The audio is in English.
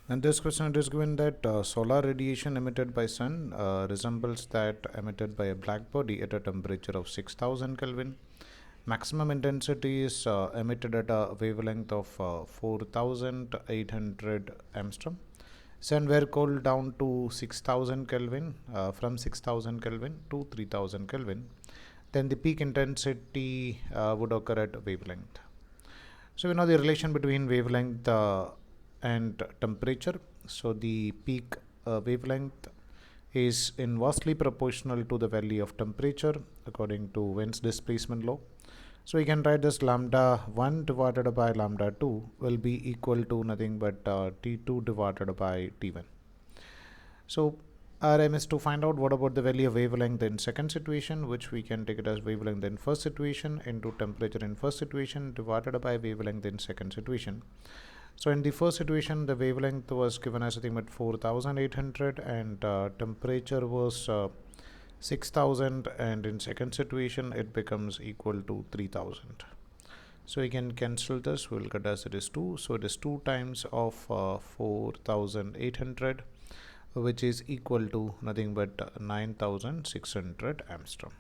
In this question, it is given that solar radiation emitted by sun resembles that emitted by a black body at a temperature of 6000 Kelvin. Maximum intensity is emitted at a wavelength of 4800 Angstrom. Sun were cooled down to 6000 Kelvin, from 6000 Kelvin to 3000 Kelvin. Then the peak intensity would occur at wavelength. So we know the relation between wavelength and temperature. So the peak wavelength is inversely proportional to the value of temperature according to Wind's displacement law. So we can write this lambda 1 divided by lambda 2 will be equal to nothing but T2 divided by T1. So our aim is to find out what about the value of wavelength in second situation, which we can take it as wavelength in first situation into temperature in first situation divided by wavelength in second situation. So in the first situation, the wavelength was given as nothing but 4800 and temperature was 6000, and in second situation it becomes equal to 3000. So we can cancel this, we'll get as it is 2. So it is 2 times of 4800, which is equal to nothing but 9600 Angstrom.